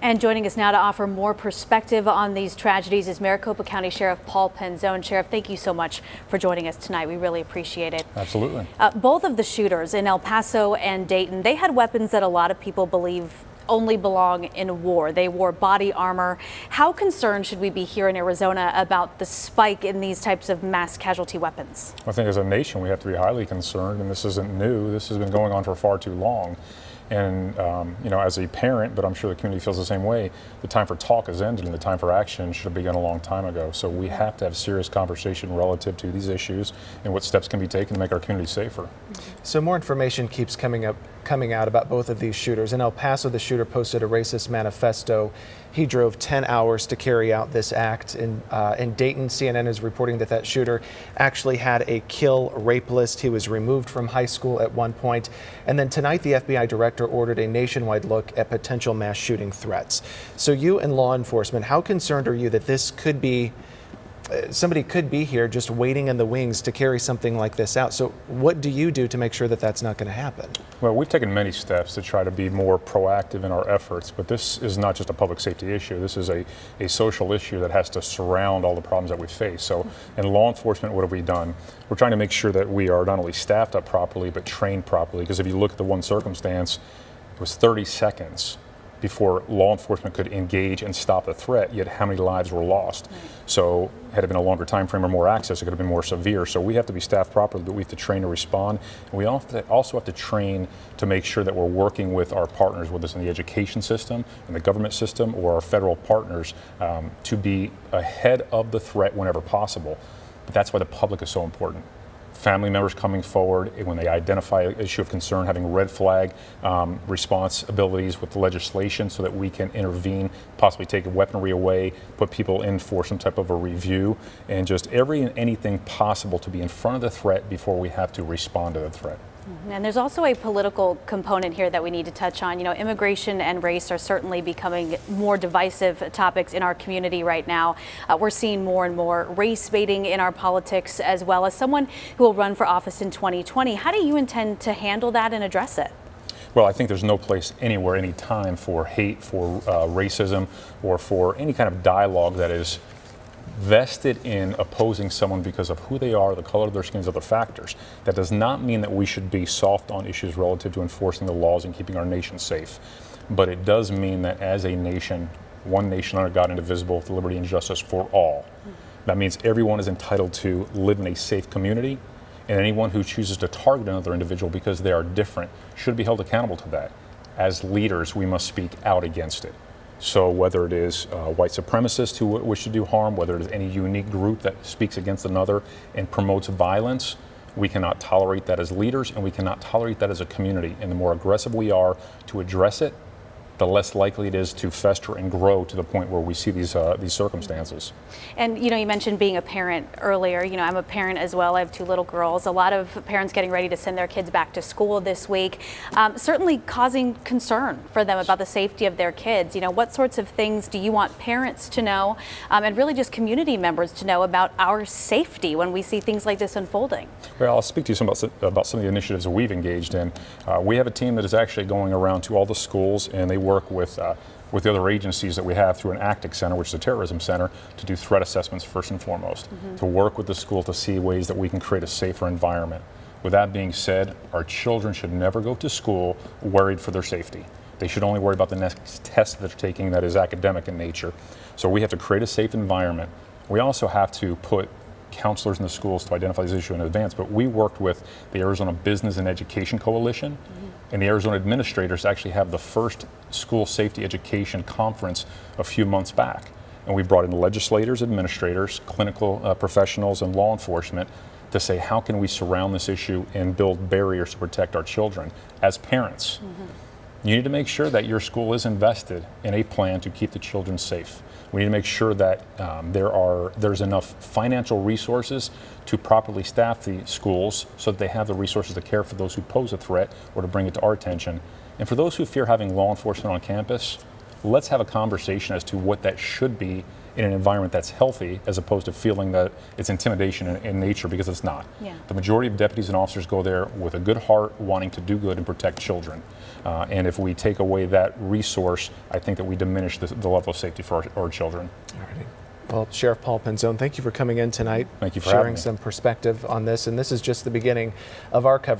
And joining us now to offer more perspective on these tragedies is Maricopa County Sheriff Paul Penzone. Sheriff, thank you so much for joining us tonight. We really appreciate it. Absolutely. Both of the shooters in El Paso and Dayton, they had weapons that a lot of people believe only belong in war. They wore body armor. How concerned should we be here in Arizona about the spike in these types of mass casualty weapons? I think as a nation we have to be highly concerned, and this isn't new. This has been going on for far too long. And, as a parent, but I'm sure the community feels the same way, the time for talk has ended and the time for action should have begun a long time ago. So we have to have serious conversation relative to these issues and what steps can be taken to make our community safer. So more information keeps coming out about both of these shooters. In El Paso, the shooter posted a racist manifesto. He drove 10 hours to carry out this act. In Dayton, CNN is reporting that shooter actually had a kill rape list. He was removed from high school at one point. And then tonight, the FBI director ordered a nationwide look at potential mass shooting threats. So you and law enforcement, how concerned are you that this could be somebody could be here just waiting in the wings to carry something like this out? So what do you do to make sure that that's not going to happen? Well, we've taken many steps to try to be more proactive in our efforts, but this is not just a public safety issue. This is a social issue that has to surround all the problems that we face. So in law enforcement, what have we done? We're trying to make sure that we are not only staffed up properly, but trained properly. Because if you look at the one circumstance, it was 30 seconds before law enforcement could engage and stop the threat, yet how many lives were lost. Right. So had it been a longer time frame or more access, it could have been more severe. So we have to be staffed properly, but we have to train to respond. And we also have to train to make sure that we're working with our partners, whether it's in the education system, in the government system, or our federal partners, to be ahead of the threat whenever possible. But that's why the public is so important. Family members coming forward when they identify an issue of concern, having red flag responsibilities with the legislation so that we can intervene, possibly take weaponry away, put people in for some type of a review, and just every and anything possible to be in front of the threat before we have to respond to the threat. And there's also a political component here that we need to touch on. Immigration and race are certainly becoming more divisive topics in our community right now. We're seeing more and more race baiting in our politics, as well. As someone who will run for office in 2020, how do you intend to handle that and address it? Well, I think there's no place anywhere, any time for hate, for racism, or for any kind of dialogue that is vested in opposing someone because of who they are, the color of their skin, other factors. That does not mean that we should be soft on issues relative to enforcing the laws and keeping our nation safe. But it does mean that as a nation, one nation under God, indivisible, with liberty and justice for all. That means everyone is entitled to live in a safe community, and anyone who chooses to target another individual because they are different should be held accountable to that. As leaders, we must speak out against it. So whether it is white supremacists who wish to do harm, whether it is any unique group that speaks against another and promotes violence, we cannot tolerate that as leaders, and we cannot tolerate that as a community. And the more aggressive we are to address it, the less likely it is to fester and grow to the point where we see these circumstances. And you mentioned being a parent earlier. I'm a parent as well. I have 2 little girls. A lot of parents getting ready to send their kids back to school this week, certainly causing concern for them about the safety of their kids. What sorts of things do you want parents to know, and really just community members to know about our safety when we see things like this unfolding? Well, I'll speak to you about some of the initiatives that we've engaged in. We have a team that is actually going around to all the schools, and they work with the other agencies that we have through an ACTIC center, which is a terrorism center, to do threat assessments first and foremost, to work with the school to see ways that we can create a safer environment. With that being said, our children should never go to school worried for their safety. They should only worry about the next test that they're taking that is academic in nature. So we have to create a safe environment. We also have to put counselors in the schools to identify these issues in advance, but we worked with the Arizona Business and Education Coalition and the Arizona administrators actually have the first school safety education conference a few months back. And we brought in legislators, administrators, clinical professionals, and law enforcement to say, how can we surround this issue and build barriers to protect our children as parents? You need to make sure that your school is invested in a plan to keep the children safe. We need to make sure that there's enough financial resources to properly staff the schools so that they have the resources to care for those who pose a threat or to bring it to our attention. And for those who fear having law enforcement on campus, let's have a conversation as to what that should be in an environment that's healthy, as opposed to feeling that it's intimidation in nature, because it's not. Yeah. The majority of deputies and officers go there with a good heart, wanting to do good and protect children. And if we take away that resource, I think that we diminish the level of safety for our children. All righty. Well, Sheriff Paul Penzone, thank you for coming in tonight. Thank you for having sharing me. some perspective on this. And this is just the beginning of our coverage.